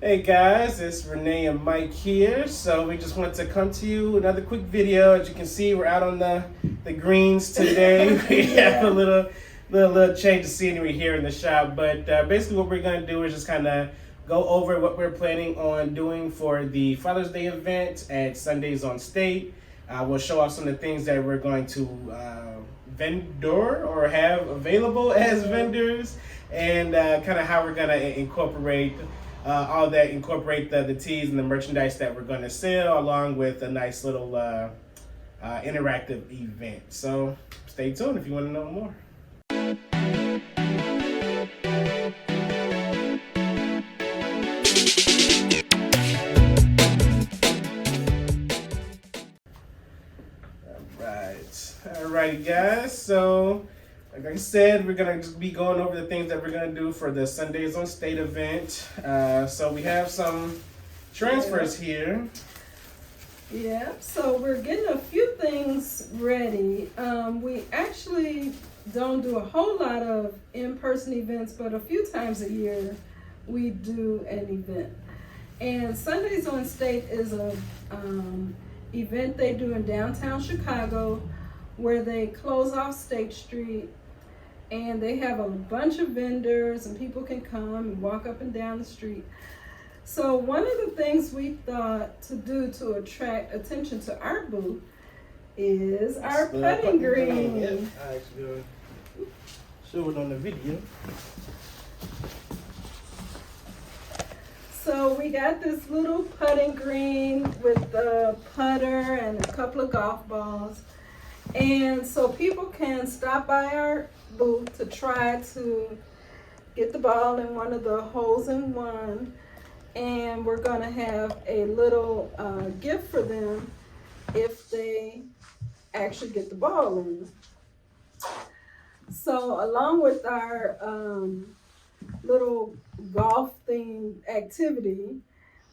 Hey guys, it's Renee and Mike here. So we just want to come to you another quick video. As you can see, we're out on the greens today. We have a little change of scenery here in the shop. But basically, what we're gonna do is just kind of go over what we're planning on doing for the Father's Day event at Sundays on State. We'll show off some of the things that we're going to vendor or have available as vendors, and kind of how we're gonna incorporate all that, incorporate the teas and the merchandise that we're going to sell, along with a nice little interactive event. So stay tuned if you want to know more. Alrighty, guys. So, like I said, we're gonna just be going over the things that we're gonna do for the Sundays on State event. So we have some transfers here. Yeah, so we're getting a few things ready. We actually don't do a whole lot of in-person events, but a few times a year we do an event. And Sundays on State is a event they do in downtown Chicago where they close off State Street and they have a bunch of vendors and people can come and walk up and down the street. So one of the things we thought to do to attract attention to our booth is our putting green. Yep, I actually show it on the video. So we got this little putting green with a putter and a couple of golf balls. And so people can stop by our booth to try to get the ball in one of the holes in one. And we're going to have a little gift for them if they actually get the ball in. So along with our little golf themed activity,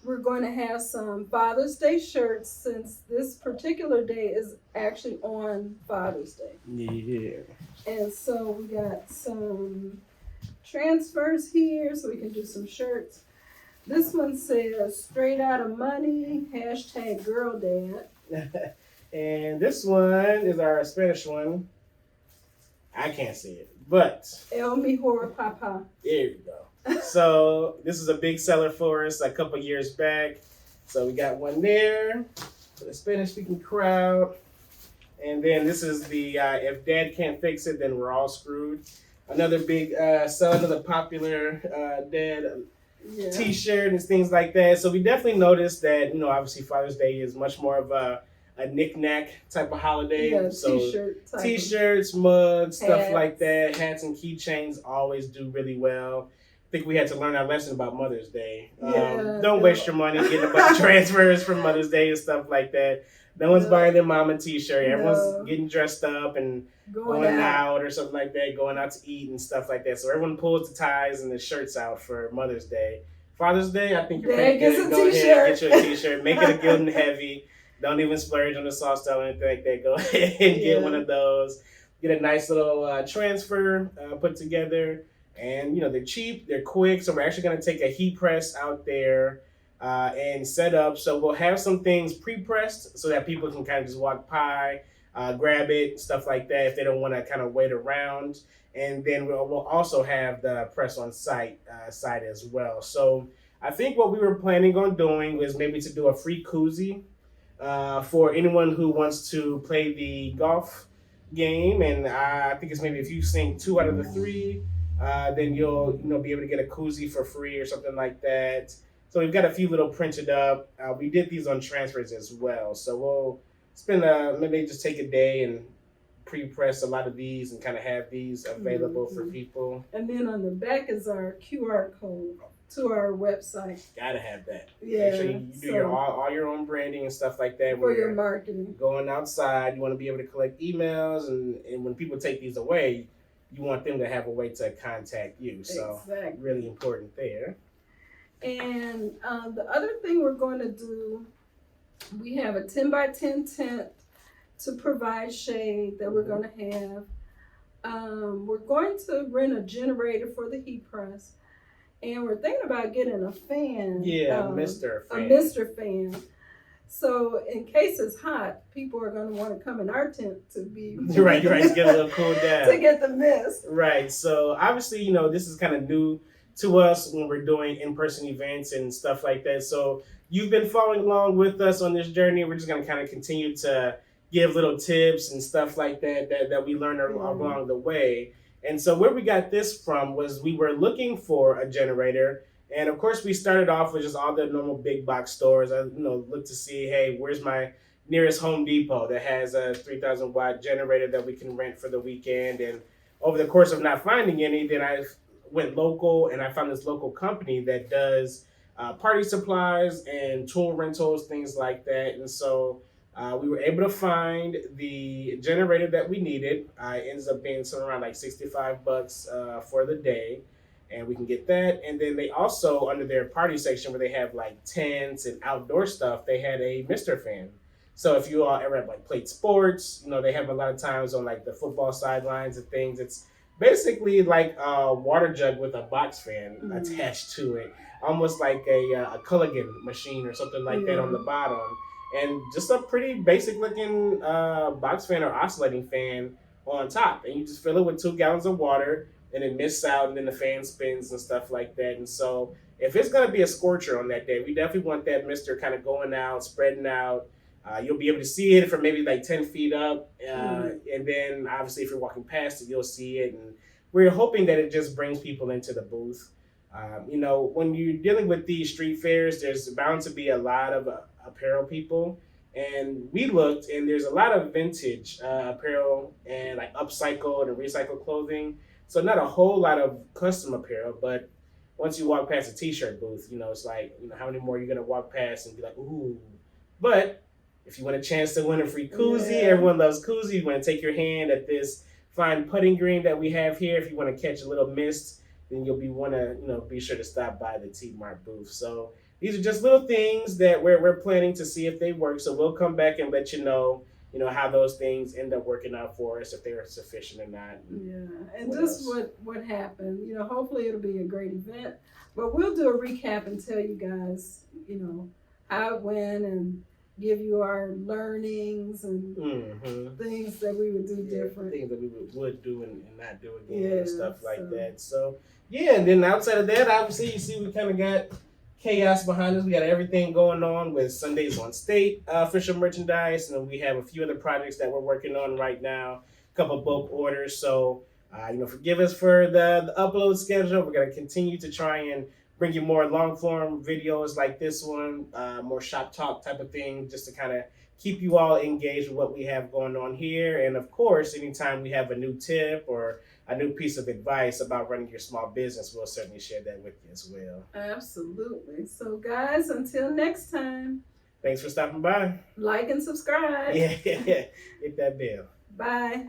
we're going to have some Father's Day shirts, since this particular day is actually on Father's Day. Yeah. And so we got some transfers here so we can do some shirts. This one says straight out of money, hashtag girl dad. And this one is our Spanish one. I can't see it, but El mejor papa. there you go. So this is a big seller for us a couple years back. So we got one there for the Spanish speaking crowd. And then this is the if dad can't fix it, then we're all screwed. Another big seller, another popular dad t-shirt and things like that. So we definitely noticed that, obviously Father's Day is much more of a knick-knack type of holiday. Yeah, so t-shirts, mugs, stuff like that. Hats and keychains always do really well. I think we had to learn our lesson about Mother's Day. Don't waste your money getting a bunch of transfers for Mother's Day and stuff like that. No one's buying their mom a t-shirt. Everyone's getting dressed up and going out or something like that, going out to eat and stuff like that. So everyone pulls the ties and the shirts out for Mother's Day. Father's Day, I think you're pretty good. Go ahead, get you a t-shirt. Make it a good and heavy. Don't even splurge on the sauce style or anything like that. Go ahead and get one of those. Get a nice little transfer put together. And, they're cheap, they're quick. So we're actually going to take a heat press out there and set up. So we'll have some things pre-pressed so that people can kind of just walk by, grab it, stuff like that, if they don't want to kind of wait around. And then we'll also have the press on site as well. So I think what we were planning on doing was maybe to do a free koozie for anyone who wants to play the golf game. And I think it's maybe if you sink 2 out of the 3, then you'll be able to get a koozie for free or something like that. So we've got a few little printed up. We did these on transfers as well. So we'll spend maybe just take a day and pre-press a lot of these and kind of have these available for people. And then on the back is our QR code to our website. Gotta have that. Yeah. Make sure you do all your own branding and stuff like that. For your marketing. Going outside, you want to be able to collect emails, and when people take these away, you want them to have a way to contact you. So really important there. And the other thing we're going to do, we have a 10 by 10 tent to provide shade that we're going to have. We're going to rent a generator for the heat press. and we're thinking about getting a fan. Yeah, Mr. A Fan. Mr. Fan. So in case it's hot, people are going to want to come in our tent to be right, to get a little cooled down. To get the mist. Right. So obviously, you know, this is kind of new to us when we're doing in-person events and stuff like that. So you've been following along with us on this journey. We're just going to kind of continue to give little tips and stuff like that we learn along the way. And so where we got this from was we were looking for a generator. And of course, we started off with just all the normal big box stores. I looked to see, hey, where's my nearest Home Depot that has a 3,000 watt generator that we can rent for the weekend. And over the course of not finding any, then I went local and I found this local company that does party supplies and tool rentals, things like that. And so we were able to find the generator that we needed. It ends up being somewhere around like $65 for the day. And we can get that. And then they also, under their party section where they have like tents and outdoor stuff, they had a Mr. Fan. So if you all ever have like played sports, they have a lot of times on like the football sidelines and things. It's basically like a water jug with a box fan attached to it, almost like a Culligan machine or something like that on the bottom. And just a pretty basic looking box fan or oscillating fan on top. And you just fill it with 2 gallons of water. And it mists out, and then the fan spins and stuff like that. And so if it's going to be a scorcher on that day, we definitely want that mister kind of going out, spreading out. You'll be able to see it from maybe like 10 feet up. And then obviously if you're walking past it, you'll see it. And we're hoping that it just brings people into the booth. When you're dealing with these street fairs, there's bound to be a lot of apparel people. And we looked, and there's a lot of vintage apparel and like upcycled and recycled clothing. So not a whole lot of custom apparel, but once you walk past a t-shirt booth, it's like, how many more you're going to walk past and be like, ooh. But if you want a chance to win a free koozie, everyone loves koozie. You want to take your hand at this fine putting green that we have here. If you want to catch a little mist, then you'll be sure to stop by the T-Mart booth. So these are just little things that we're planning to see if they work. So we'll come back and let you know how those things end up working out for us, if they are sufficient or not. Yeah, and just what happened. Hopefully it'll be a great event. But we'll do a recap and tell you guys, how it went and give you our learnings and things that we would do different. Things that we would do and not do again and stuff like that. So, and then outside of that, obviously, you see we kind of got chaos behind us. We got everything going on with Sundays on State official merchandise, and then we have a few other projects that we're working on right now, a couple bulk orders. So, forgive us for the upload schedule. We're going to continue to try and bring you more long form videos like this one, more shop talk type of thing, just to kind of keep you all engaged with what we have going on here. And of course, anytime we have a new tip or a new piece of advice about running your small business, we'll certainly share that with you as well. Absolutely. So guys, until next time. Thanks for stopping by. Like and subscribe. Yeah, hit that bell. Bye.